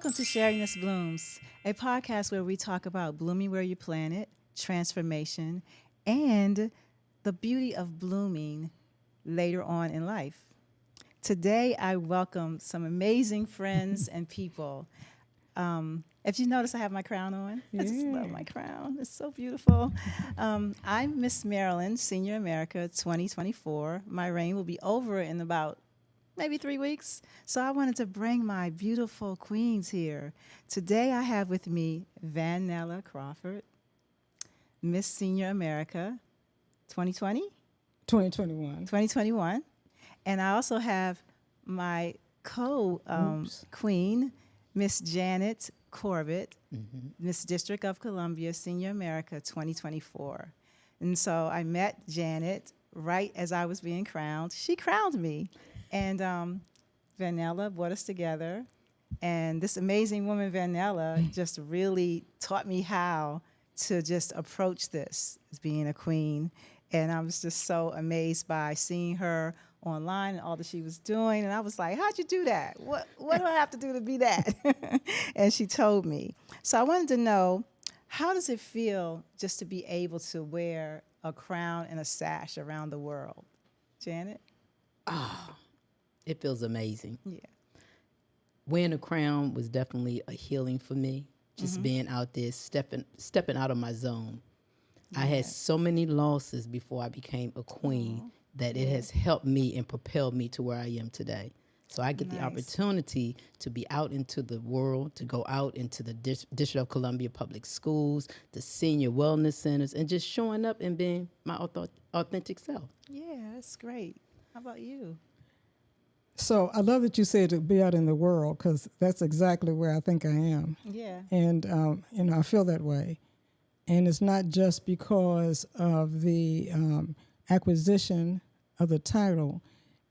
Welcome to Sherriness Blooms, a podcast where we talk about blooming where you plant it, transformation, and the beauty of blooming later on in life. Today, I welcome some amazing friends and people. If you notice, I have my crown on. I just love my crown. It's so beautiful. I'm Miss Maryland, Senior America 2024. My reign will be over in about maybe 3 weeks. So I wanted to bring my beautiful queens here. Today I have with me Vanella Crawford, Miss Senior America 2020? 2021. 2021. And I also have my co-queen, Miss Janet Corbett, Miss District of Columbia Senior America 2024. And so I met Janet right as I was being crowned. She crowned me. And Vanella brought us together. And this amazing woman, Vanella, just really taught me how to just approach this as being a queen. And I was just so amazed by seeing her online and all that she was doing. And I was like, how'd you do that? What do I have to do to be that? And she told me. So I wanted to know, how does it feel just to be able to wear a crown and a sash around the world? Janet? It feels amazing. Yeah. Wearing a crown was definitely a healing for me. Just being out there, stepping out of my zone. I had so many losses before I became a queen that it has helped me and propelled me to where I am today. So I get the opportunity to be out into the world, to go out into the District of Columbia public schools, the senior wellness centers, and just showing up and being my authentic self. Yeah, that's great. How about you? So I love that you said to be out in the world, because that's exactly where I think I am. Yeah. And, I feel that way. And it's not just because of the acquisition of the title.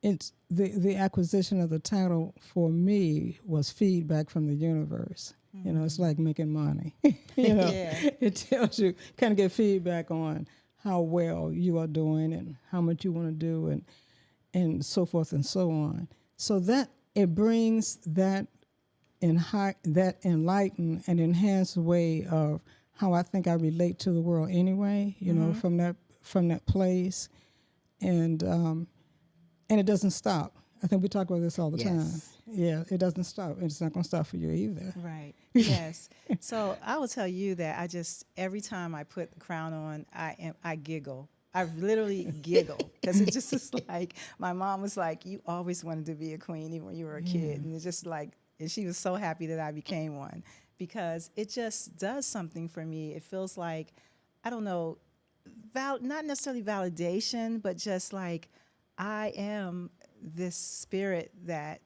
It's the acquisition of the title for me was feedback from the universe. It's like making money. It tells you, kind of get feedback on how well you are doing and how much you want to do and so forth and so on. So that it brings that enlightened and enhanced way of how I think I relate to the world anyway, from that place. And it doesn't stop. I think we talk about this all the time. Yeah, it doesn't stop. It's not going to stop for you either. Right. Yes. So I will tell you that every time I put the crown on, I giggle. I literally giggle because it just is like, my mom was like, you always wanted to be a queen even when you were a kid. And it's just like, and she was so happy that I became one because it just does something for me. It feels like, I don't know, not necessarily validation, but just like I am this spirit that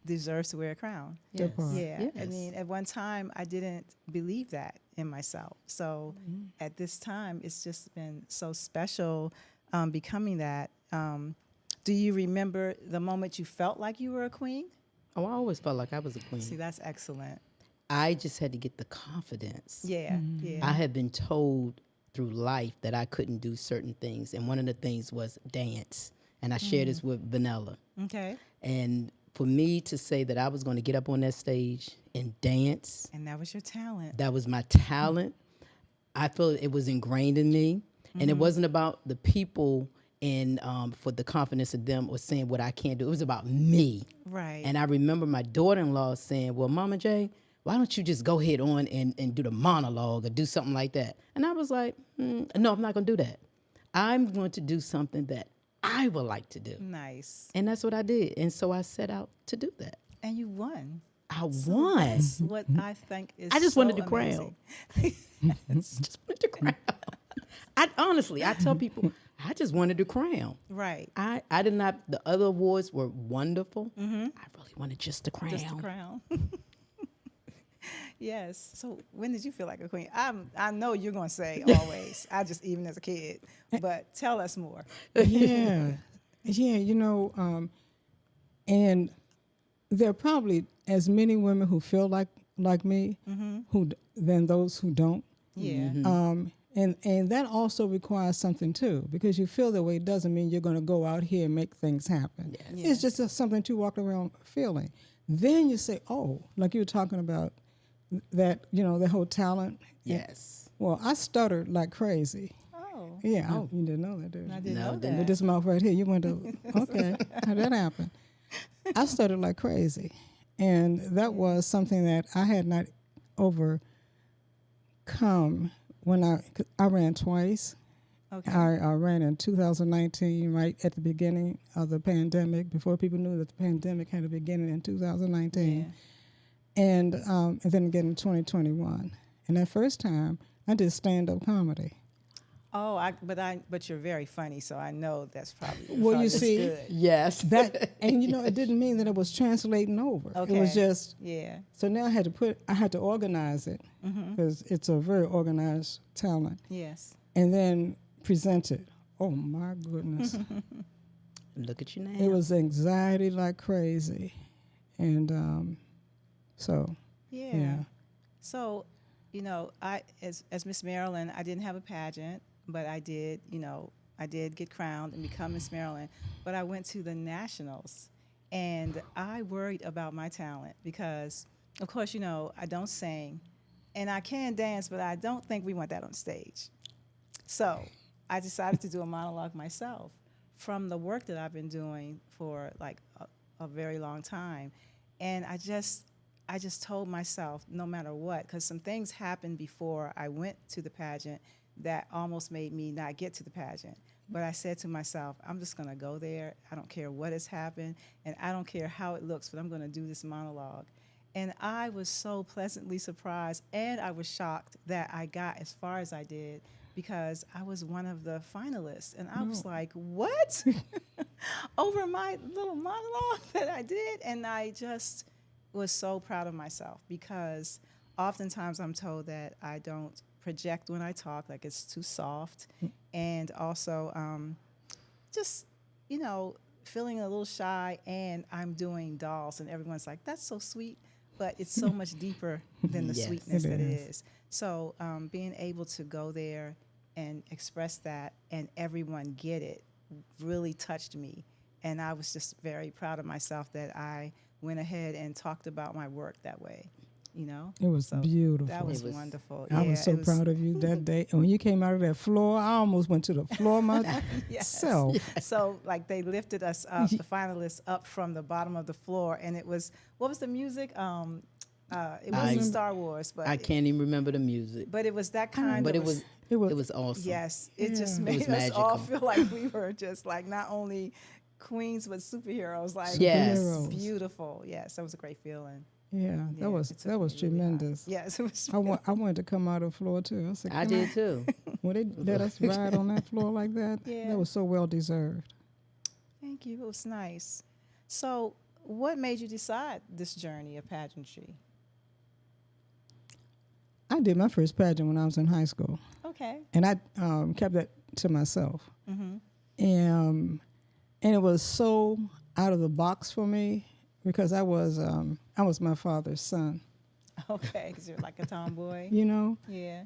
deserves to wear a crown. Yes. Yeah. Yes. I mean, at one time, I didn't believe that in myself. So at this time, it's just been so special becoming that. Do you remember the moment you felt like you were a queen? Oh, I always felt like I was a queen. See, that's excellent. I just had to get the confidence. Yeah, yeah. I had been told through life that I couldn't do certain things. And one of the things was dance. And I shared this with Vanella. Okay. And for me to say that I was going to get up on that stage and dance. And that was your talent. That was my talent. I feel it was ingrained in me. And it wasn't about the people and for the confidence of them or saying what I can't do. It was about me. Right. And I remember my daughter-in-law saying, well, Mama J, why don't you just go ahead on and do the monologue or do something like that? And I was like, no, I'm not going to do that. I'm going to do something that I would like to do. Nice. And that's what I did. And so I set out to do that. And you won. I won. That's what I think is I just so wanted the amazing. crown. Just wanted the crown. I tell people, I just wanted the crown. Right. I did not, the other awards were wonderful. I really wanted just the crown. Just the crown. Yes. So when did you feel like a queen? I know you're going to say always. I just, even as a kid. But tell us more. Yeah. And there are probably as many women who feel like me than those who don't. Yeah. And that also requires something too, because you feel that way doesn't mean you're going to go out here and make things happen. Yes. It's just something to walk around feeling. Then you say, oh, like you were talking about that, the whole talent. Yes. Well, I stuttered like crazy. Oh. Yeah, you didn't know that, did you? I didn't No, know didn't. that. With this mouth right here, you went to, okay, how'd that happen? I stuttered like crazy. And that was something that I had not overcome when I ran twice. Okay. I ran in 2019, right at the beginning of the pandemic, before people knew that the pandemic had a beginning in 2019. Yeah. And then again in 2021. And that first time, I did stand-up comedy. Oh, but you're very funny, so I know that's probably. Well, you that's see, good. Yes. That, and it didn't mean that it was translating over. Okay. It was just, Yeah. so now I had to organize it, because it's a very organized talent, Yes. and then present it. Oh my goodness. Look at you now. It was anxiety like crazy. And so, Yeah. yeah. So, I as Miss Maryland, I didn't have a pageant, but I did get crowned and become Miss Maryland. But I went to the nationals, and I worried about my talent because, of course, I don't sing, and I can dance, but I don't think we want that on stage. So I decided to do a monologue myself from the work that I've been doing for like a very long time, and I just told myself, no matter what, because some things happened before I went to the pageant that almost made me not get to the pageant. But I said to myself, I'm just going to go there. I don't care what has happened, and I don't care how it looks, but I'm going to do this monologue. And I was so pleasantly surprised, and I was shocked that I got as far as I did, because I was one of the finalists. And I was like, what? Over my little monologue that I did? And I just was so proud of myself, because oftentimes I'm told that I don't project when I talk, like it's too soft, and also just feeling a little shy, and I'm doing dolls, and everyone's like, that's so sweet, but it's so much deeper than the Yes, sweetness it that it is. is. So being able to go there and express that and everyone get it really touched me, and I was just very proud of myself that I went ahead and talked about my work that way. It was So beautiful. that was It was- wonderful. I Yeah, was so it proud of you that day. And when you came out of that floor, I almost went to the floor myself. So like they lifted us up, the finalists up from the bottom of the floor, and it was, what was the music? It wasn't Star Wars, but I can't even remember the music. but it was that kind But of. It was it was awesome. Yes, it just Yeah. made was us all magical. feel like we were just like not only queens but superheroes. Like Yes. it was Superheroes. beautiful. Yes, that was a great feeling. Yeah, Yeah, that was it took me really high. tremendous. Yes, it was. I wanted to come out of the floor too. I said, I "Can did too. When they let us ride on that floor like that, Yeah. that was so well deserved. Thank you. It was nice. So, what made you decide this journey of pageantry? I did my first pageant when I was in high school, Okay. and I kept that to myself. Mm-hmm. And it was so out of the box for me because I was my father's son. Okay, because you're like a tomboy. Yeah. Yeah.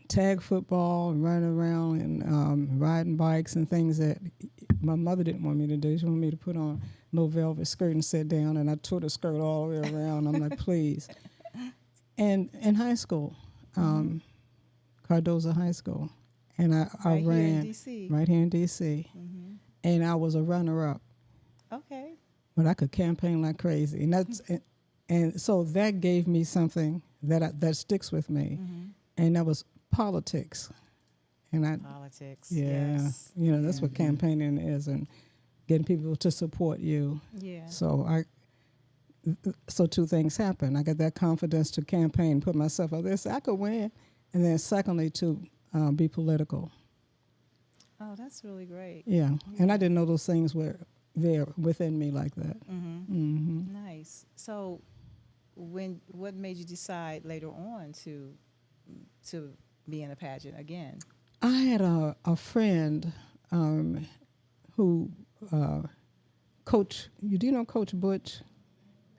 Tag football and running around and riding bikes and things that my mother didn't want me to do. She wanted me to put on no velvet skirt and sit down, and I tore the skirt all the way around. I'm like, please. And in high school, Cardozo High School, and I Right here in ran DC. right here in D.C. Mm-hmm. And I was a runner-up, Okay. but I could campaign like crazy, and and so that gave me something that sticks with me, and that was politics, and Politics. yeah, Yes. that's what campaigning is, and getting people to support you. Yeah. So two things happened. I got that confidence to campaign, put myself out there, so I could win, and then secondly to be political. Oh, that's really great. Yeah, and I didn't know those things were there within me like that. Nice. So, what made you decide later on to be in a pageant again? I had a friend who Coach. Do you know Coach Butch?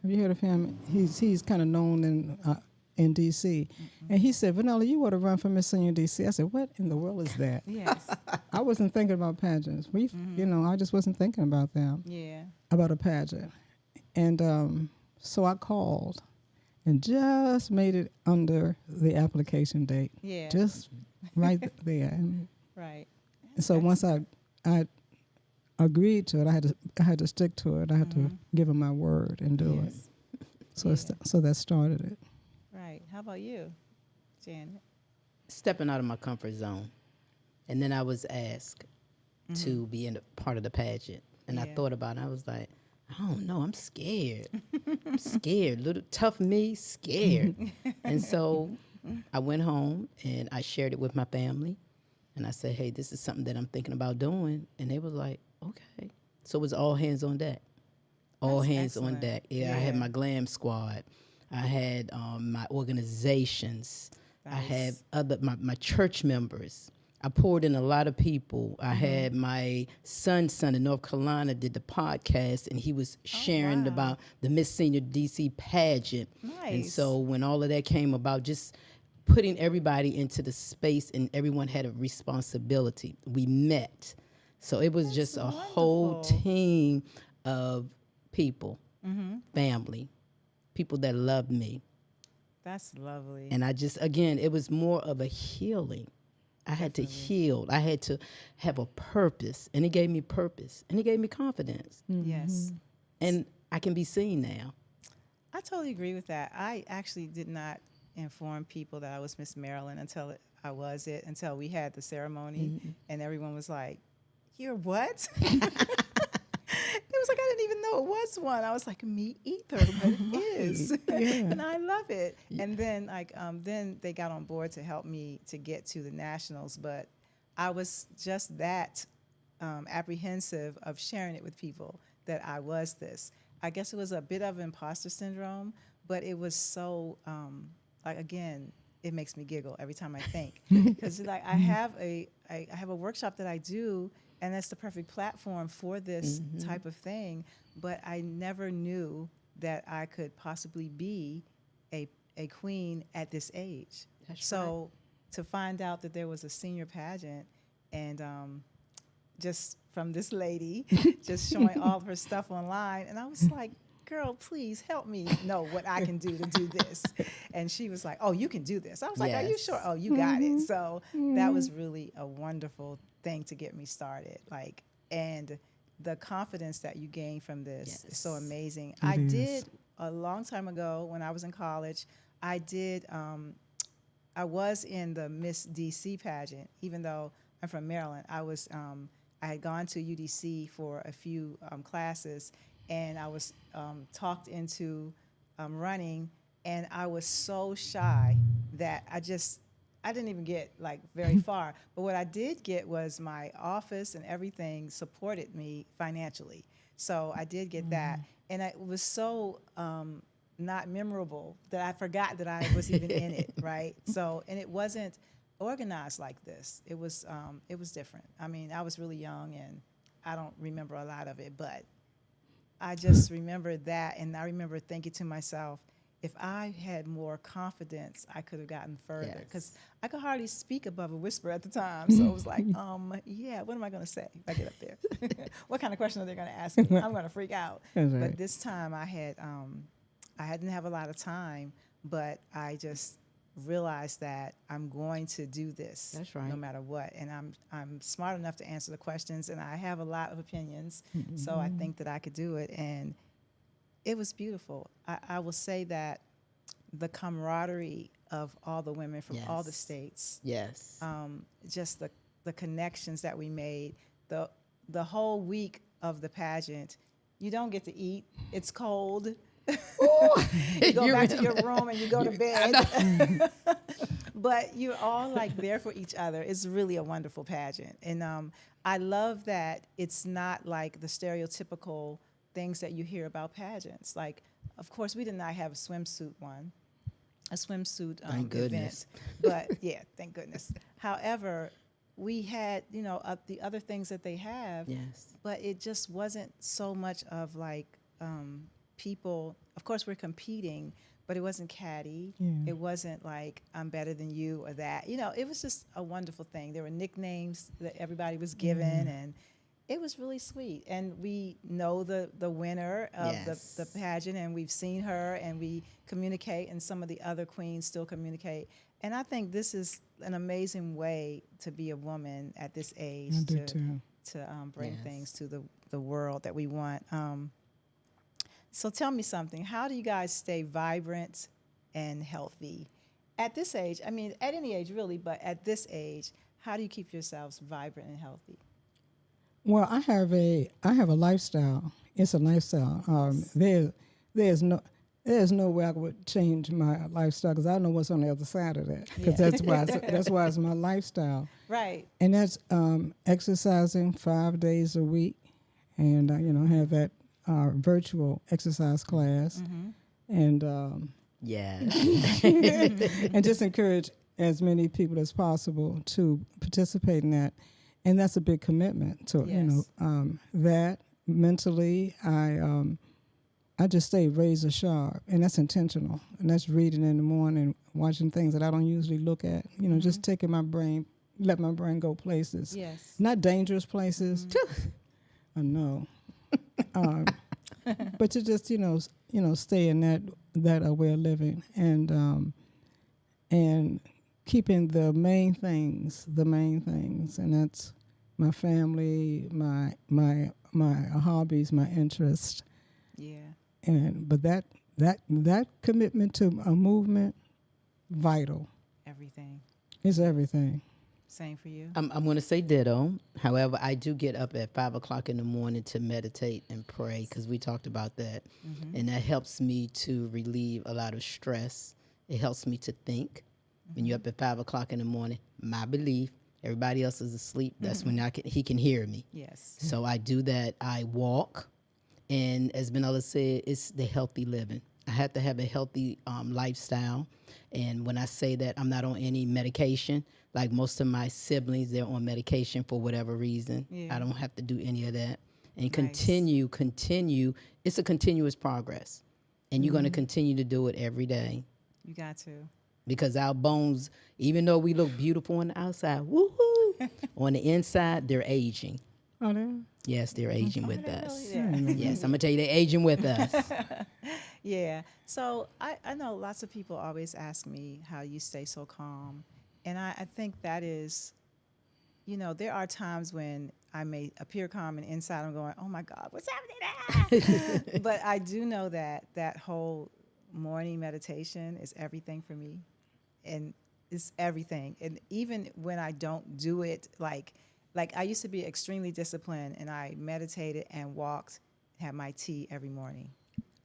Have you heard of him? He's kind of known in D.C. And he said, Vanella, you ought to run for Miss Senior D.C. I said, what in the world is that? Yes. I wasn't thinking about pageants. I just wasn't thinking about them, Yeah. about a pageant. And So I called and just made it under the application date. Yeah. Just right there. And Right. so once I agreed to it, I had to stick to it. I had to give him my word and do it. So so that started it. Right. How about you, Janet? Stepping out of my comfort zone. And then I was asked to be in a part of the pageant. And I Yeah. thought about it. I was like, I don't know. I'm scared. I'm scared. Little tough me, scared. And so I went home and I shared it with my family. And I said, hey, this is something that I'm thinking about doing. And they was like, okay. So it was all hands on deck. All That's hands on excellent. deck. Yeah, I had my glam squad. I had my organizations. I had my church members. I poured in a lot of people. I had my son's son in North Carolina did the podcast, and he was sharing about the Miss Senior DC pageant. Nice. And so when all of that came about, just putting everybody into the space, and everyone had a responsibility. We met. So it was just a whole wonderful. team of people, family, people that loved me. That's lovely. And I just, again, it was more of a healing. I had to heal. I had to have a purpose. And it gave me purpose. And it gave me confidence. Yes. And I can be seen now. I totally agree with that. I actually did not inform people that I was Miss Maryland until until we had the ceremony. And everyone was like, you're what? It was like, I didn't even know it was one. I was like, me either, but it is. And I love it. And then then they got on board to help me to get to the nationals. But I was just that apprehensive of sharing it with people that I was this. I guess it was a bit of imposter syndrome, but it was so, again, it makes me giggle every time I think. Because like I have a workshop that I do, and that's the perfect platform for this type of thing. But I never knew that I could possibly be a queen at this age. That's so to find out that there was a senior pageant, and just from this lady just showing all of her stuff online, and I was like, girl, please help me know what I can do to do this. And she was like, oh, you can do this. I was like, are you Yes. sure? Oh, you got it. So that was really a wonderful thing to get me started. And the confidence that you gain from this is so amazing. I did a long time ago when I was in college, I was in the Miss DC pageant, even though I'm from Maryland. I had gone to UDC for a few classes, and I was talked into running, and I was so shy that I didn't even get very far. But what I did get was my office and everything supported me financially. So I did get that. And it was so not memorable that I forgot that I was even in it, right? So, and it wasn't organized like this. It was different. I mean, I was really young, and I don't remember a lot of it, but I just remember that, and I remember thinking to myself, if I had more confidence, I could have gotten further, because I could hardly speak above a whisper at the time. So it was like, yeah, what am I going to say if I get up there? What kind of question are they going to ask me? I'm going to freak out. That's right. But this time I didn't have a lot of time, but I just realized that I'm going to do this. That's right. No matter what. And I'm smart enough to answer the questions, and I have a lot of opinions. So I think that I could do it. And it was beautiful. I will say that the camaraderie of all the women from all the states, just the connections that we made, the whole week of the pageant, you don't get to eat. It's cold. You go back to your room and you go to bed. But you're all there for each other. It's really a wonderful pageant. And I love that it's not like the stereotypical things that you hear about pageants. Of course, we did not have a swimsuit Thank goodness. event. But yeah, thank goodness. However, we had, the other things that they have. Yes. But it just wasn't so much of people. Of course, we're competing, but it wasn't catty. Yeah. It wasn't like I'm better than you or that. It was just a wonderful thing. There were nicknames that everybody was given, and It was really sweet, and we know the winner of Yes. the pageant, and we've seen her, and we communicate, and some of the other queens still communicate. And I think this is an amazing way to be a woman at this age I do too. to bring Yes. things to the world that we want. So tell me something. How do you guys stay vibrant and healthy at this age? I mean, at any age really, but at this age, how do you keep yourselves vibrant and healthy? Well, I have a lifestyle. It's a lifestyle. There's no way I would change my lifestyle because I know what's on the other side of that. Because Yeah. that's why it's my lifestyle. Right. And that's exercising 5 days a week, and have that virtual exercise class, and Yeah. and just encourage as many people as possible to participate in that. And that's a big commitment. So Yes. that mentally, I just stay razor sharp, and that's intentional. And that's reading in the morning, watching things that I don't usually look at. Just taking my brain, let my brain go places. Yes. Not dangerous places. I know. But to just stay in that way of living, and keeping the main things, and that's my family, my hobbies, my interests, Yeah. but that commitment to a movement, vital, Everything. is everything. Same for you. I'm going to say ditto. However, I do get up at 5 o'clock in the morning to meditate and pray because we talked about that. And that helps me to relieve a lot of stress. It helps me to think. When you're up at 5 o'clock in the morning, my belief, everybody else is asleep. That's when he can hear me. Yes. So I do that. I walk. And as Vanella said, it's the healthy living. I have to have a healthy lifestyle. And when I say that, I'm not on any medication. Like most of my siblings, they're on medication for whatever reason. Yeah. I don't have to do any of that. And Nice. continue. It's a continuous progress. And you're going to continue to do it every day. You got to. Because our bones, even though we look beautiful on the outside, woohoo, on the inside, they're aging. Oh, there. Yes, they're aging with us. Yeah. Yes, I'm going to tell you, they're aging with us. Yeah. So I know lots of people always ask me how you stay so calm. And I think that is, there are times when I may appear calm and inside I'm going, oh my God, what's happening? But I do know that whole morning meditation is everything for me. And it's everything. And even when I don't do it, like I used to be extremely disciplined, and I meditated and walked, had my tea every morning.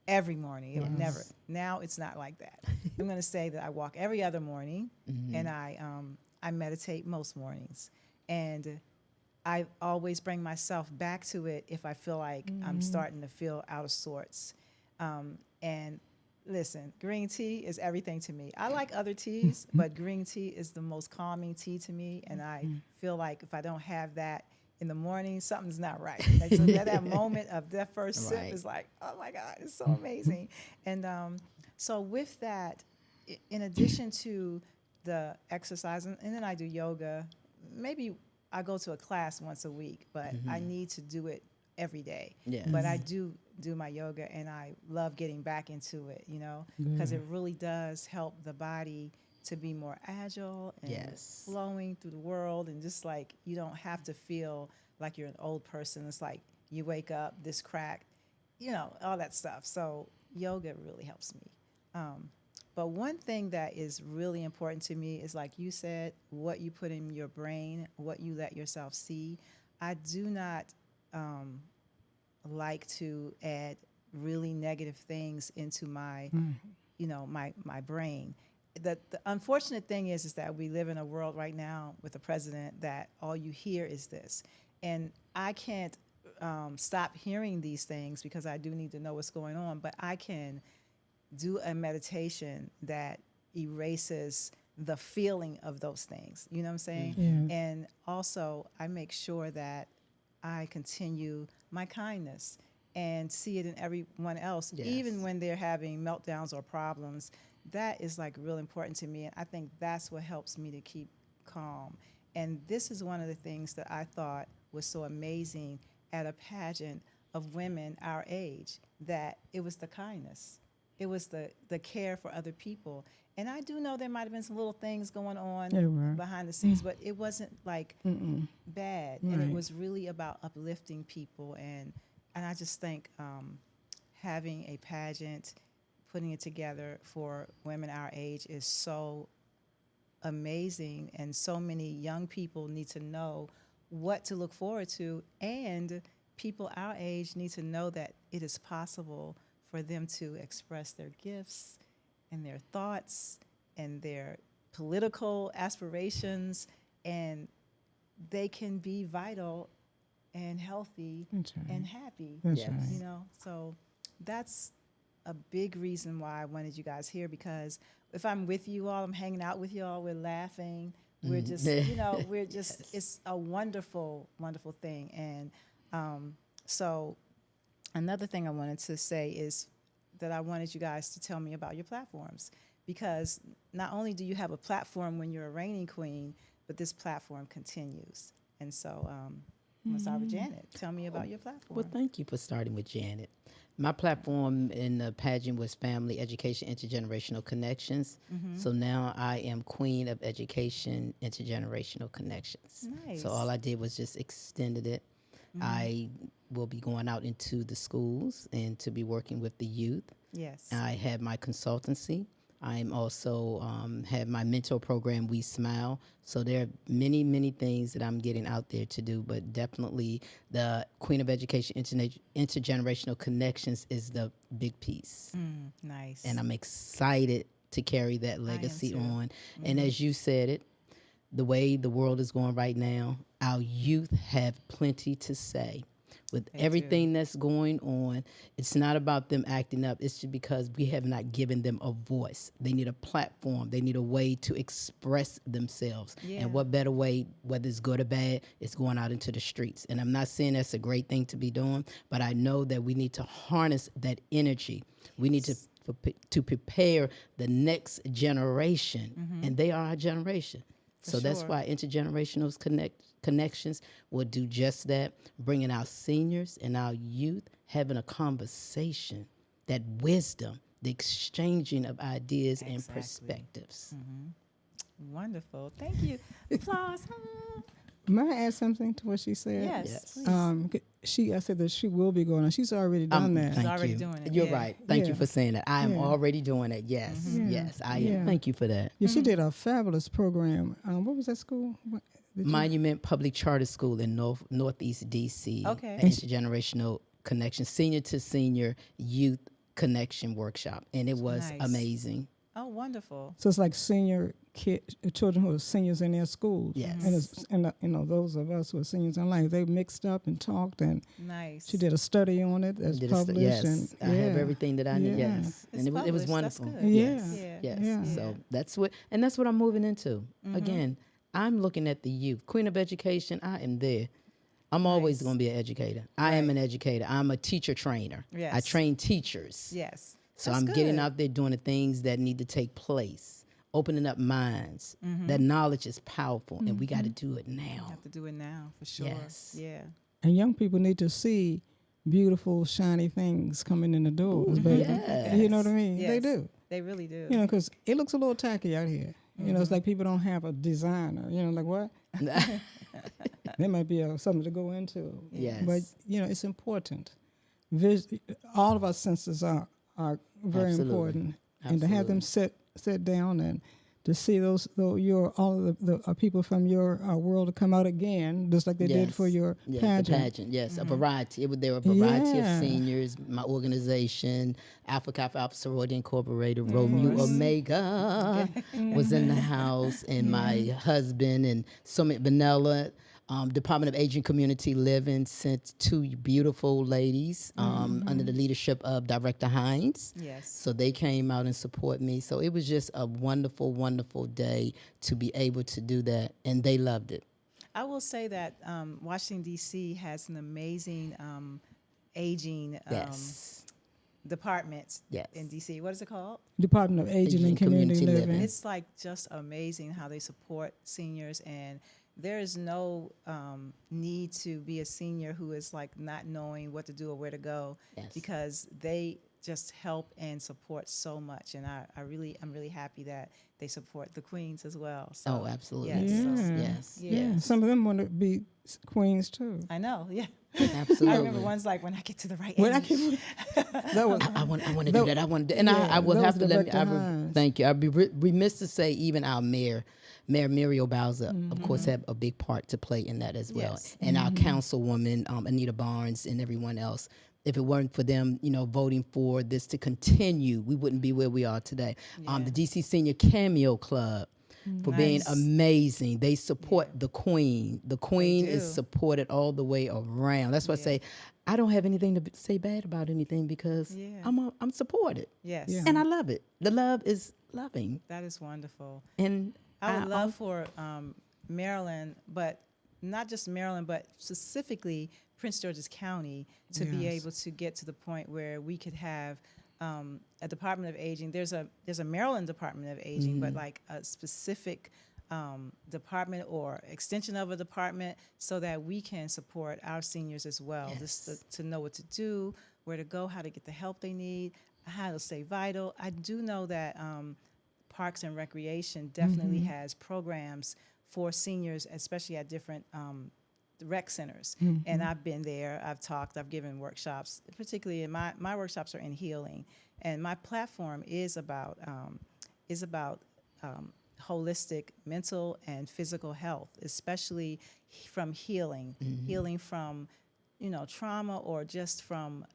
Every morning. It would never. Now it's not like that. I'm going to say that I walk every other morning, and I meditate most mornings. And I always bring myself back to it if I feel like I'm starting to feel out of sorts. And listen, green tea is everything to me. I like other teas, but green tea is the most calming tea to me. And I feel like if I don't have that in the morning, something's not right. Like, so that moment of that first sip is like, oh my God, it's so amazing. And so with that, in addition to the exercise, and then I do yoga, maybe I go to a class once a week, but I need to do it every day. Yes. But I do my yoga, and I love getting back into it, because it really does help the body to be more agile and flowing through the world, and just like you don't have to feel like you're an old person. It's like you wake up this cracked, all that stuff. So yoga really helps me. But one thing that is really important to me is, like you said, what you put in your brain, what you let yourself see. I do not like to add really negative things into my, my brain. The unfortunate thing is that we live in a world right now with a president that all you hear is this. And I can't stop hearing these things because I do need to know what's going on, but I can do a meditation that erases the feeling of those things. You know what I'm saying? Yeah. And also, I make sure that I continue my kindness and see it in everyone else, even when they're having meltdowns or problems. That is like real important to me, and I think that's what helps me to keep calm. And this is one of the things that I thought was so amazing at a pageant of women our age that it was the kindness, it was the care for other people. And I do know there might have been some little things going on There were. behind the scenes, but it wasn't like bad. And it Right. was really about uplifting people. And I just think having a pageant, putting it together for women our age is so amazing. And so many young people need to know what to look forward to. And people our age need to know that it is possible for them to express their gifts and their thoughts and their political aspirations, and they can be vital and healthy That's right. and happy. That's Yes. right. You know, so that's a big reason why I wanted you guys here, because if I'm with you all, I'm hanging out with you all, we're laughing, we're just, you know, we're just, it's a wonderful, wonderful thing. And so another thing I wanted to say is that I wanted you guys to tell me about your platforms, because not only do you have a platform when you're a reigning queen, but this platform continues. And so, I'm gonna start with Janet. Tell me about your platform. Well, thank you for starting with Janet. My platform in the pageant was Family Education Intergenerational Connections. So now I am Queen of Education Intergenerational Connections. Nice. So all I did was just extended it. I will be going out into the schools and to be working with the youth. Yes. I have my consultancy. I'm also have my mentor program, We Smile. So there are many, many things that I'm getting out there to do, but definitely the Queen of Education Intergenerational Connections is the big piece. Nice. And I'm excited to carry that legacy too. on. And as you said it, the way the world is going right now, our youth have plenty to say. With They everything that's going on, it's not about them acting up. It's just because we have not given them a voice. They need a platform. They need a way to express themselves. Yeah. And what better way, whether it's good or bad, is going out into the streets. And I'm not saying that's a great thing to be doing, but I know that we need to harness that energy. We need to prepare the next generation, and they are our generation. So that's sure. why intergenerational connections will do just that, bringing our seniors and our youth, having a conversation, that wisdom, the exchanging of ideas and Exactly. perspectives. Wonderful. Thank you. Applause. May I add something to what she said? Yes. Please. I said that she will be going on. She's already done that. Thank already you. doing it, You're yeah. right. Thank you Yeah. for saying that. I am Yeah. already doing it. Yes, yes, I am. Yeah. Thank you for that. Yeah, she did a fabulous program. What was that school? Monument Public Charter School in Northeast DC. Okay. An intergenerational connection, senior to senior youth connection workshop, and it was Nice. amazing. Oh, wonderful. So it's like senior children who are seniors in their schools. Yes. And those of us who are seniors in life, they mixed up and talked, and Nice. she did a study on it that's published. Yes, and I have everything that I need. Yeah. Yes, It's and it was published. wonderful. That's good. Yeah. Yeah. Yes. Yeah. So that's what I'm moving into. Again, I'm looking at the youth. Queen of Education, I am there. I'm always Nice. going to be an educator. I am an educator. I'm a teacher trainer. I Yes. train teachers. Yes. So That's I'm getting good. out there doing the things that need to take place, opening up minds. That knowledge is powerful, and we got to do it now. Have to do it now for sure. Yes. Yeah. And young people need to see beautiful, shiny things coming in the doors, baby. yes. You know what I mean? They Yes. do. They really do. You know, because it looks a little tacky out here. You know, it's like people don't have a designer. You know, like what? There might be something to go into. Yes. But, you know, it's important. All of our senses are very Absolutely. important. And to have them sit down and to see all of the people from your world to come out again, just like they did for your The pageant. pageant, yes, a variety. There were a variety Yeah. of seniors. My organization, Alpha Kappa Alpha Sorority Incorporated, Romeo Omega was in the house, and my husband and so many Vanella. Department of Aging Community Living sent two beautiful ladies under the leadership of Director Hines. Yes. So they came out and support me. So it was just a wonderful, wonderful day to be able to do that, and they loved it. I will say that Washington, D.C. has an amazing aging Yes. department Yes. in D.C. What is it called? Department of Aging and Community Living. It's like just amazing how they support seniors, and there is no need to be a senior who is like not knowing what to do or where to go, Yes. because they just help and support so much. And I'm really happy that they support the queens as well. So, Oh, absolutely. yes, Yeah. so- Yes. Yeah. Yeah, some of them want to be queens too. I know, yeah. Absolutely. I remember one's like, when I get to the right When I age. can, that was I want to do that. I want to, and Yeah, I will those have to let me. director Hines. Thank you. I'd be remiss to say even our mayor, Mayor Muriel Bowser, of course, have a big part to play in that as well, Yes. and our councilwoman Anita Barnes and everyone else. If it weren't for them, voting for this to continue, we wouldn't be where we are today. The DC Senior Cameo Club. For being Nice. amazing. They support the queen. The queen is do. supported all the way around. That's why I say I don't have anything to say bad about anything because Yeah. I'm supported. Yes, Yeah. And I love it. The love is loving. that is wonderful. And I would love for Maryland, but not just Maryland, but specifically Prince George's County to be Yes. able to get to the point where we could have a Department of Aging. There's a Maryland Department of Aging, but like a specific department or extension of a department, so that we can support our seniors as well. Just to know what to do, where to go, how to get the help they need, how to stay vital. I do know that Parks and Recreation definitely has programs for seniors, especially at different rec centers. And I've been there, I've talked, I've given workshops, particularly in my workshops are in healing. And my platform is about holistic mental and physical health, especially from healing, healing from, trauma, or just from,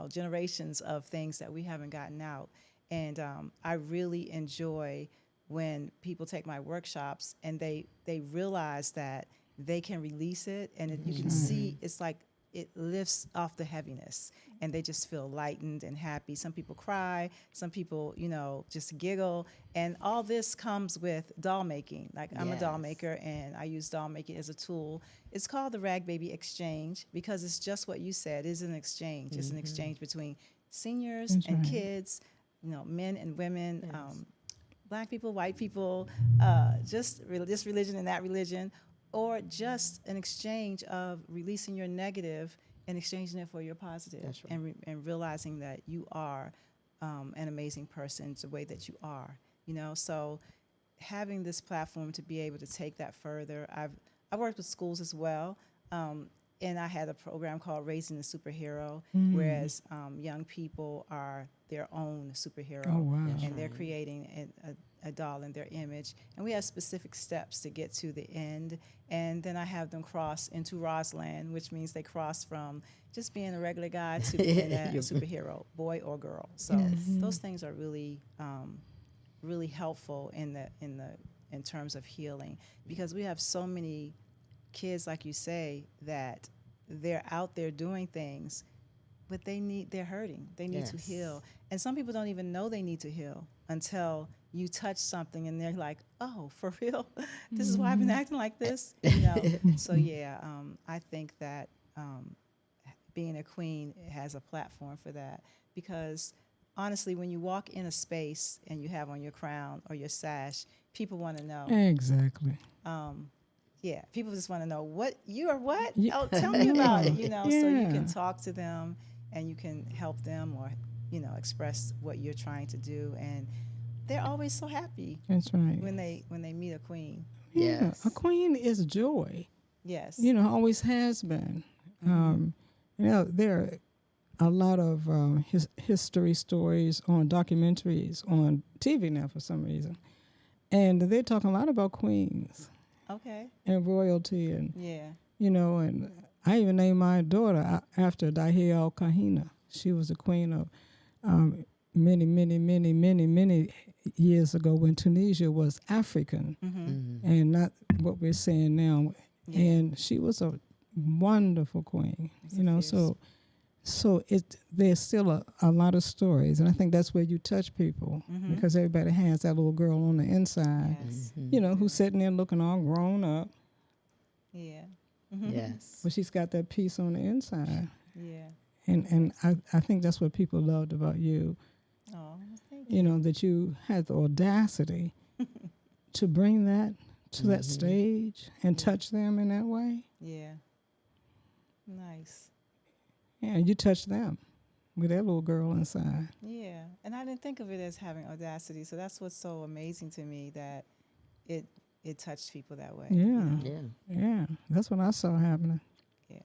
generations of things that we haven't gotten out. And I really enjoy when people take my workshops and they realize that they can release it, and you can see it's like it lifts off the heaviness, and they just feel lightened and happy. Some people cry, some people, just giggle, and all this comes with doll making. Like I'm a doll Yes. maker, and I use doll making as a tool. It's called the Rag Baby Exchange because it's just what you said. It's an exchange. It's an exchange between seniors That's and right. kids, men and women, black people, white people, just this religion and that religion, or just an exchange of releasing your negative and exchanging it for your positive. That's right. And realizing that you are an amazing person the way that you are, So having this platform to be able to take that further, I've worked with schools as well, and I had a program called Raising the Superhero, whereas young people are their own superhero. Oh, wow. And they're creating a doll in their image. And we have specific steps to get to the end. And then I have them cross into Rosland, which means they cross from just being a regular guy to being a superhero, boy or girl. So those things are really, really helpful in terms of healing, because we have so many kids, like you say, that they're out there doing things, but they're hurting. They need to Yes. heal. And some people don't even know they need to heal until you touch something and they're like, oh, for real? This is why I've been acting like this? So yeah, I think that being a queen has a platform for that, because honestly, when you walk in a space and you have on your crown or your sash, people want to know. Exactly. Yeah, people just want to know what you are. What? Yeah. Oh, tell me about it. So you Yeah. can talk to them and you can help them, or express what you're trying to do, and they're always so happy That's right. when they meet a queen. Yeah, Yes. a queen is joy. Yes. Always has been. There are a lot of history stories on documentaries on TV now for some reason, and they talk a lot about queens Okay. and royalty, and Yeah. and I even named my daughter after Dahlia Kahina. She was the queen of many years ago when Tunisia was African and not what we're saying now. Yeah. And she was a wonderful queen, fierce. so there's still a lot of stories, and I think that's where you touch people, because everybody has that little girl on the inside, Yes. who's sitting there looking all grown up, Yeah. Yes. but she's got that peace on the inside. Yeah. And I think that's what people loved about you, Oh, thank you. that you had the audacity to bring that to that stage and touch them in that way. Yeah. Nice. Yeah, you touch them with that little girl inside. Yeah. And I didn't think of it as having audacity. So that's what's so amazing to me, that it touched people that way. Yeah. Yeah. Yeah, that's what I saw happening. Yeah.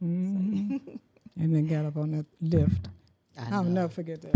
Mhm. And then got up on that lift. I'll know. never forget that.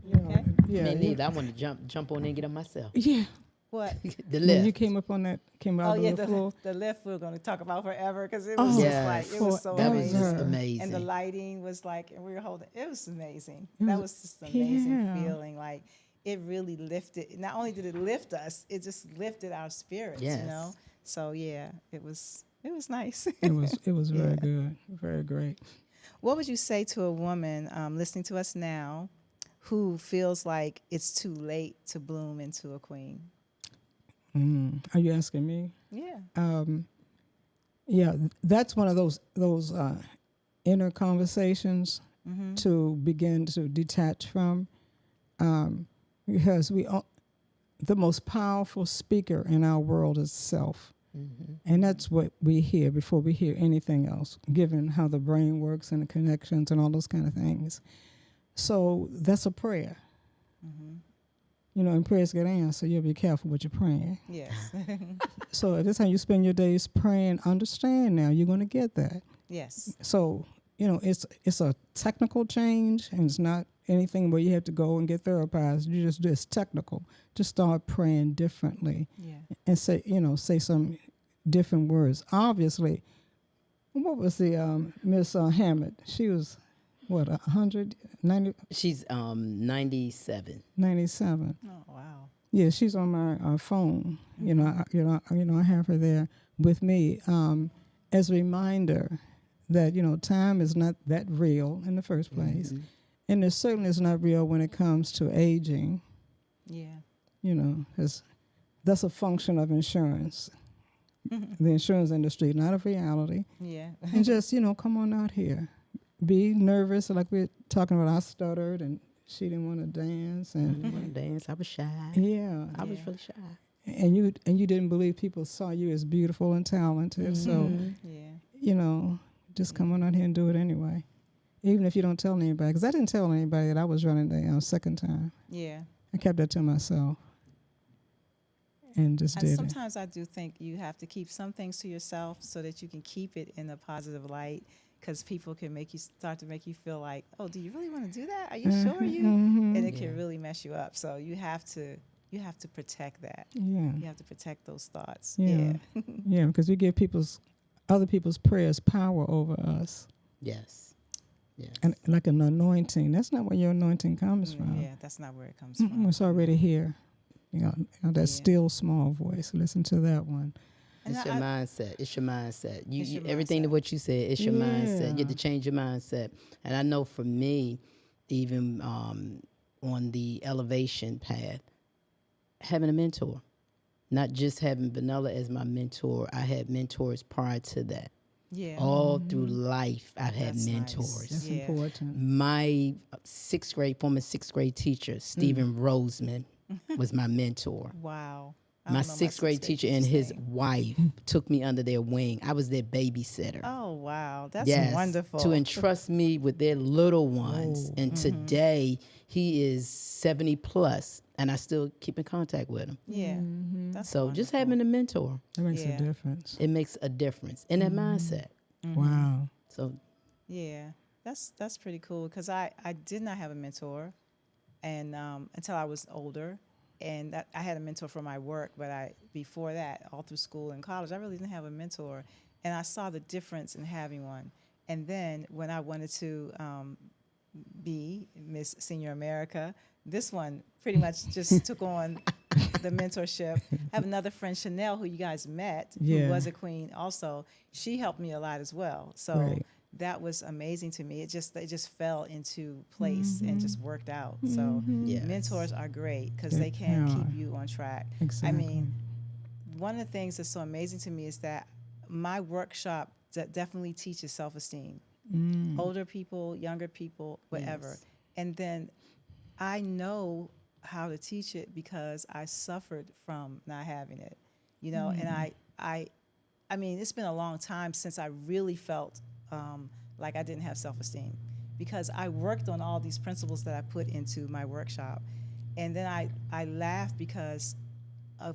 You know, Okay. yeah, Me neither. I want to jump on and get on myself. yeah. What? The When lift. you came up on that, came out Oh, on yeah, the floor. the lift we're going to talk about forever, because it was Oh, just like, it was so that was amazing. just amazing. And the lighting was like, and we were holding, it was amazing. It That was- was just an amazing yeah. feeling. Like, it really lifted, not only did it lift us, it just lifted our spirits, you Yes. know? So, yeah, it was nice. It was very Yeah. good, very great. What would you say to a woman listening to us now who feels like it's too late to bloom into a queen? Are you asking me? Yeah. Yeah, that's one of those inner conversations to begin to detach from, because the most powerful speaker in our world is self, and that's what we hear before we hear anything else, given how the brain works and the connections and all those kind of things. So that's a prayer. You know, and prayers get answered. You'll be careful what you're praying. Yes. So every time you spend your days praying, understand now you're going to get that. Yes. So, you know, it's a technical change, and it's not anything where you have to go and get therapized. You just do it's technical. Just start praying differently Yeah. and say some different words. Obviously, what was the Miss Hammett? She was what 190, She's 97. 97. Oh, wow. Yeah, she's on my phone. You know, I have her there with me as a reminder that time is not that real in the first place, and it certainly is not real when it comes to aging. Yeah. You know, that's a function of insurance, the insurance industry, not of reality. Yeah. And just come on out here, be nervous like we're talking about. I stuttered and she didn't want to dance, I and didn't want to dance. I was shy. yeah. I was Yeah. really shy. And you didn't believe people saw you as beautiful and talented. So, Yeah. just come on out here and do it anyway. Even if you don't tell anybody. Because I didn't tell anybody that I was running the second time. Yeah. I kept that to myself. And just And did it. sometimes I do think you have to keep some things to yourself so that you can keep it in a positive light, because people can start to make you feel like, oh, do you really want to do that? Are you sure you? And it can really mess you up. So you have to protect that. Yeah. You have to protect those thoughts. Yeah. Yeah, because we give other people's prayers power over us. Yes. Yes. And like an anointing. That's not where your anointing comes from. Yeah, that's not where it comes from. It's already here. That Yeah. still small voice. Listen to that one. And It's your mindset. It's your mindset. It's your Everything mindset. to what you said. It's your mindset. You Yeah. have to change your mindset. And I know for me, even on the elevation path, having a mentor, not just having Vanella as my mentor. I had mentors prior to that. Yeah. All through life, I've had That's nice. mentors. That's Yeah. important. My former sixth grade teacher, Stephen Roseman, was my mentor. Wow. I My don't know sixth grade teacher and teacher's his name. wife took me under their wing. I was their babysitter. Oh, wow. That's Yes, wonderful. to entrust me with their little ones. Oh. And today he is 70 plus, and I still keep in contact with him. Yeah. That's So just wonderful. having a mentor, That makes Yeah. a difference. it makes a difference in that mindset. Wow. So Yeah, that's pretty cool, because I did not have a mentor, and until I was older, and I had a mentor for my work, but before that, all through school and college, I really didn't have a mentor, and I saw the difference in having one. And then when I wanted to be Miss Senior America, this one pretty much just took on the mentorship. I have another friend, Chanel, who you guys met, who Yeah. was a queen also. She helped me a lot as well. So Right. that was amazing to me. It just fell into place and just worked out. So Yes. mentors are great because They they can are. keep you on track. Exactly. I mean, one of the things that's so amazing to me is that my workshop definitely teaches self-esteem. Older people, younger people, whatever. Yes. And then I know how to teach it because I suffered from not having it. you know. And I mean, it's been a long time since I really felt like I didn't have self-esteem, because I worked on all these principles that I put into my workshop. And then I laughed because a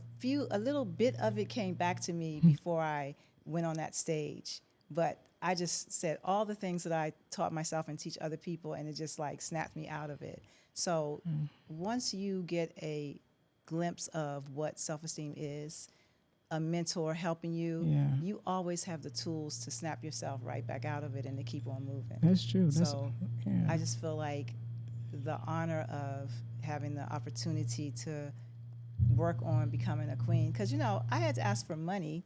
little bit of it came back to me before I went on that stage. But I just said all the things that I taught myself and teach other people, and it just like snapped me out of it. So once you get a glimpse of what self-esteem is, a mentor helping you, you always have the tools to snap yourself right back out of it and to keep on moving. That's true. So I just feel like the honor of having the opportunity to work on becoming a queen, because, you know, I had to ask for money,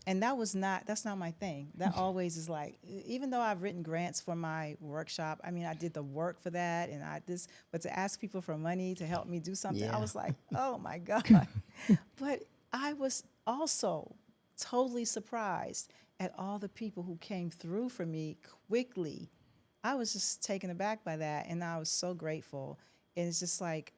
and that's not my thing. That always is like, even though I've written grants for my workshop, I mean, I did the work for that, and but to ask people for money to help me do something, I was like, oh my God. But I was also totally surprised at all the people who came through for me quickly. I was just taken aback by that, and I was so grateful. And it's just like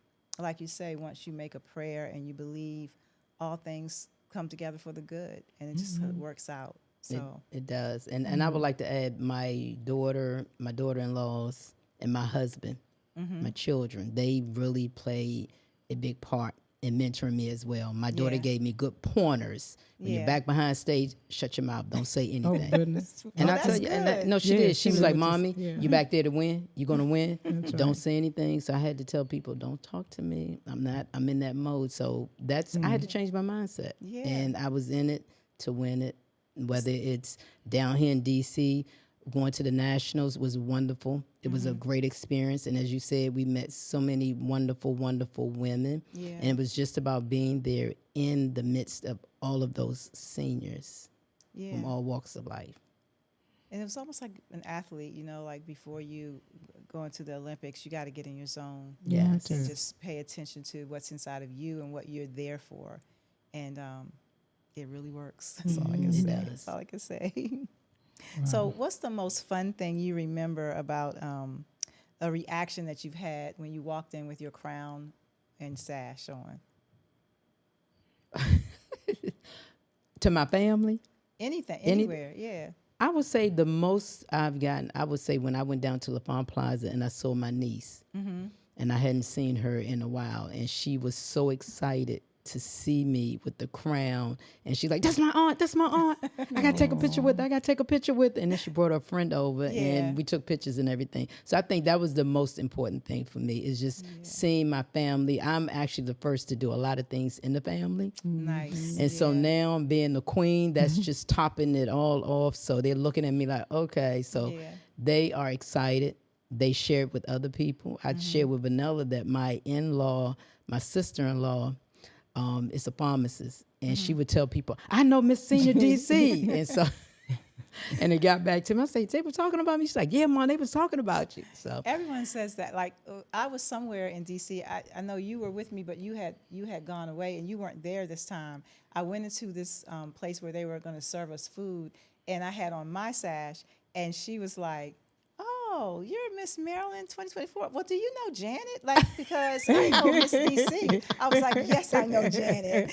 you say, once you make a prayer and you believe, all things come together for the good, and it just works out. So it does. And I would like to add my daughter-in-laws, and my husband, my children. They really played a big part in mentoring me as well. My daughter gave me good pointers. When you're back behind stage, shut your mouth. Don't say anything. Oh, goodness. And I tell you, no, she did. She was like, Mommy, you back there to win. You're going to win. Don't say anything. So I had to tell people, don't talk to me. I'm in that mode. So I had to change my mindset. Yeah. And I was in it to win it. Whether it's down here in D.C., going to the Nationals was wonderful. It was a great experience. And as you said, we met so many wonderful, wonderful women. Yeah. And it was just about being there in the midst of all of those seniors from all walks of life. And it was almost like an athlete, you know, like before you go into the Olympics, you got to get in your zone. Yes. And just pay attention to what's inside of you and what you're there for. And it really works. That's all I can say. That's all I can say. Wow. So what's the most fun thing you remember about a reaction that you've had when you walked in with your crown and sash on? To my family? Anything, anywhere, yeah. I would say the most I've gotten, I would say when I went down to La Font Plaza and I saw my niece, and I hadn't seen her in a while, and she was so excited to see me with the crown, and she's like, that's my aunt, I gotta take a picture with her, and then she brought her friend over, and we took pictures and everything. So I think that was the most important thing for me, is just seeing my family. I'm actually the first to do a lot of things in the family. Nice. And so now being the queen, that's just topping it all off. So they're looking at me like, okay, so they are excited. They share it with other people. I shared with Vanella that my sister-in-law, is a pharmacist, and she would tell people, I know Miss Senior DC. And so, and it got back to me. I say, they were talking about me. She's like, yeah, Mom, they was talking about you. So everyone says that. Like, I was somewhere in DC. I know you were with me, but you had gone away and you weren't there this time. I went into this place where they were going to serve us food, and I had on my sash, and she was like, oh, you're Miss Maryland 2024. Well, do you know Janet? Like, because I know Miss DC. I was like, yes, I know Janet.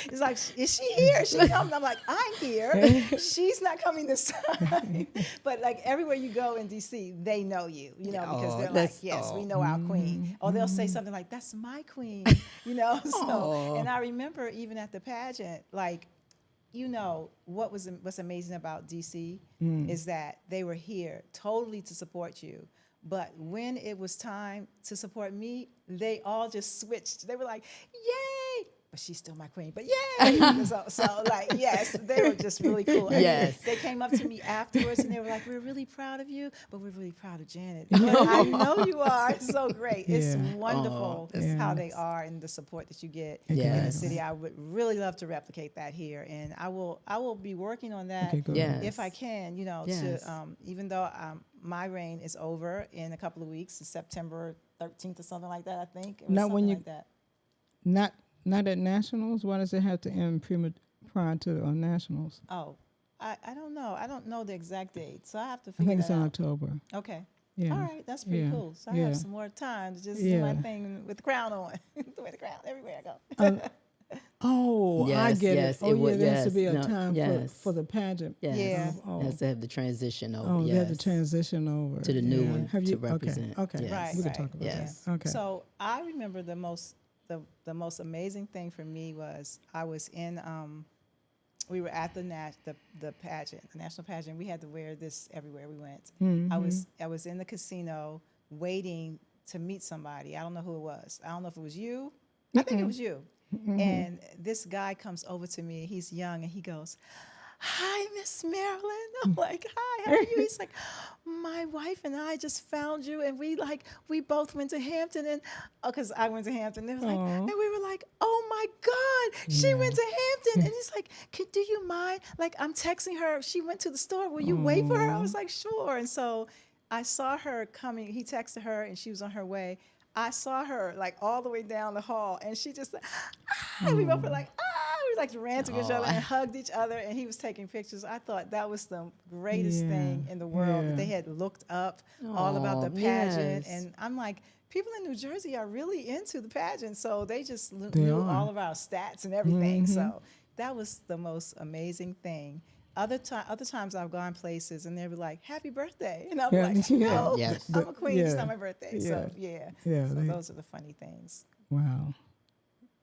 It's like, is she here? She coming? I'm like, I'm here. She's not coming this time. But like everywhere you go in DC, they know you, because they're like, yes, we know our queen. Or they'll say something like, that's my queen, So, and I remember even at the pageant, like, what's amazing about DC is that they were here totally to support you. But when it was time to support me, they all just switched. They were like, yay! But she's still my queen, but yay! so like, yes, they were just really cool. Yes. They came up to me afterwards and they were like, we're really proud of you, but we're really proud of Janet. I know you are. It's so great. It's wonderful how they are and the support that you get in the city. I would really love to replicate that here, and I will be working on that if I can, to even though my reign is over in a couple of weeks, September 13th or something like that, I think. Not when you, not at Nationals? Why does it have to end prior to Nationals? Oh, I don't know. I don't know the exact date, so I have to figure I think that it's in out. October. Okay. Yeah. All right, that's pretty cool. So I have some more time to just do my thing with the crown on. Wear the crown everywhere I go. Oh, I Yes, get yes, it. Oh, it yeah, would- there has to yes, be a no, time yes. for the pageant. Yes. Yeah. Oh, Has to have the transition over. oh, yes. they have to transition over To the new yeah. one Have to you, represent. Okay, Yes. Right, we can right. talk about Yes. that. Okay. So I remember the most amazing thing for me was I was in we were at the pageant, the national pageant. We had to wear this everywhere we went. I was in the casino waiting to meet somebody. I don't know who it was. I don't know if it was you. I think it was you. And this guy comes over to me. He's young, and he goes, "Hi, Miss Marilyn." I'm like, "Hi, how are you?" He's like, "My wife and I just found you, and we both went to Hampton, and because I went to Hampton, they was like, and we were like, oh my God, she went to Hampton, and he's like, do you mind? Like, I'm texting her. She went to the store. Will you wait for her? I was like, sure. And so I saw her coming. He texted her, and she was on her way. I saw her like all the way down the hall, and she just, and we both were like, we like ran to each other and hugged each other, and he was taking pictures. I thought that was the greatest thing in the world. That they had looked up all about the pageant, and I'm like, people in New Jersey are really into the pageant, so they just knew all of our stats and everything. So that was the most amazing thing. Other times I've gone places and they'll be like, "Happy birthday," and I'm like, "No, Yes. I'm a queen. It's not my birthday." So so those are the funny things. Wow.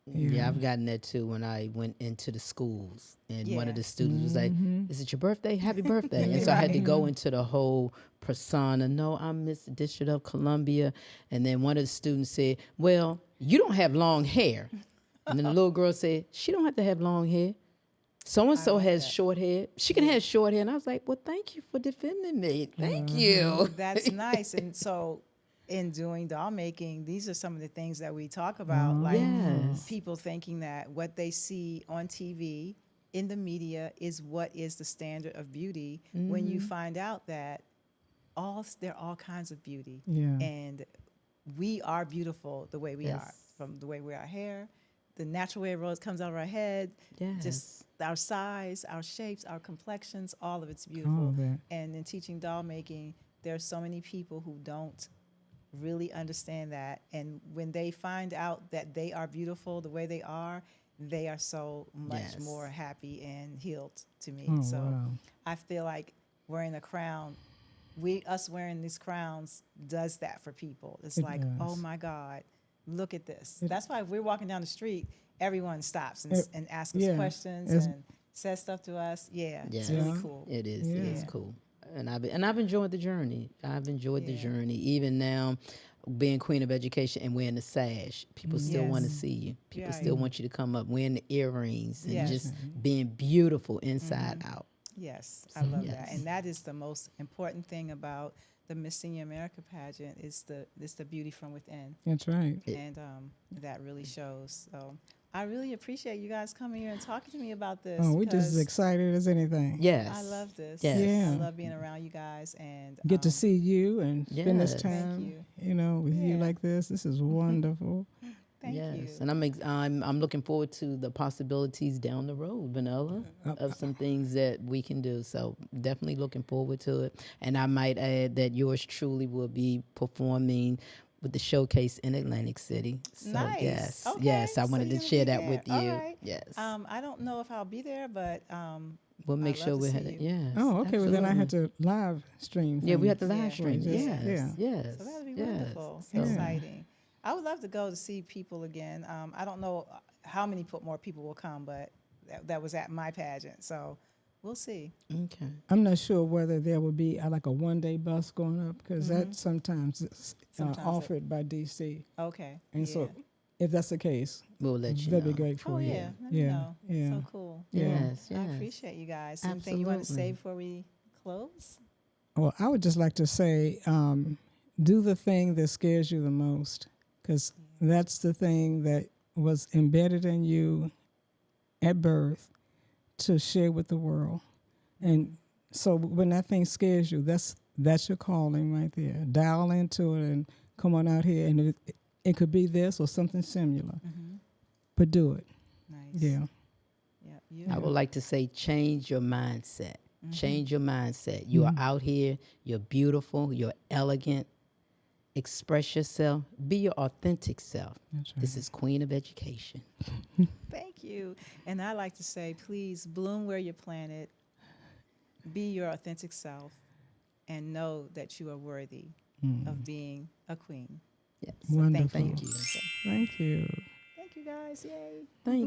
Yeah, I've gotten that too when I went into the schools and one of the students was like, "Is it your birthday? Happy birthday." And so I had to go into the whole persona. No, I'm Miss District of Columbia. And then one of the students said, "Well, you don't have long hair." And then the little girl said, "She don't have to have long hair. So-and-so has short hair. She can have short hair." And I was like, well, thank you for defending me. Thank you. That's nice. And so in doing doll making, these are some of the things that we talk about, like people thinking that what they see on TV in the media is what is the standard of beauty, when you find out that there are all kinds of beauty. And we are beautiful the way we are, from the way we wear our hair, the natural way it comes out of our head, just our size, our shapes, our complexions, all of it's beautiful. And in teaching doll making, there are so many people who don't really understand that. And when they find out that they are beautiful the way they are so much more happy and healed to me. I feel like wearing a crown, us wearing these crowns does that for people. It's like, oh my God, look at this. That's why if we're walking down the street, everyone stops and asks us questions and says stuff to us. It's really cool. It is. It is cool. And I've enjoyed the journey. I've enjoyed the journey. Even now, being Queen of Education and wearing the sash, people still want to see you. People still want you to come up wearing the earrings and just being beautiful inside out. Yes, I love that. And that is the most important thing about the Miss Senior America pageant is the beauty from within. That's right. And that really shows. So I really appreciate you guys coming here and talking to me about this. Oh, we're just as excited as anything. Yes. I love this. Yes. Yeah. I love being around you guys and Get to see you and spend this Yes. time, with you like this. This is wonderful. Thank you. And I'm looking forward to the possibilities down the road, Vanilla, of some things that we can do. So definitely looking forward to it. And I might add that yours truly will be performing with the showcase in Atlantic City. So Nice. yes, Okay. yes, I So wanted you're to gonna share be that there. with you. All right. Yes, I don't know if I'll be there, but we'll make I'd sure love to we're see headed. you. Yes. Oh, okay. Well, then I had absolutely. to live stream. Yeah, we from- have to live stream. Yeah. Yes, yes. so that'll be yes. wonderful. So- Exciting. I would love to go to see people again. I don't know how many more people will come, but that was at my pageant. So we'll see. Okay. I'm not sure whether there would be like a one-day bus going up because that sometimes is offered by DC. Okay. And so if that's the case, We'll let you that'd know. be great for Oh, you. yeah. Let me know. So cool. Yes, yes. I appreciate you guys. Anything you want to say before we close? Well, I would just like to say, do the thing that scares you the most, because that's the thing that was embedded in you at birth to share with the world. And so when that thing scares you, that's your calling right there. Dial into it and come on out here. And it could be this or something similar, but do it. Nice. Yeah. Yeah. I would like to say change your mindset. Change your mindset. You are out here. You're beautiful. You're elegant. Express yourself. Be your authentic self. That's right. This is Queen of Education. Thank you. you. And I like to say, please bloom where you're planted. Be your authentic self, and know that you are worthy of being a queen. Yes. Wonderful. Thank you. Thank you. Thank you, guys. Yay. Thank you.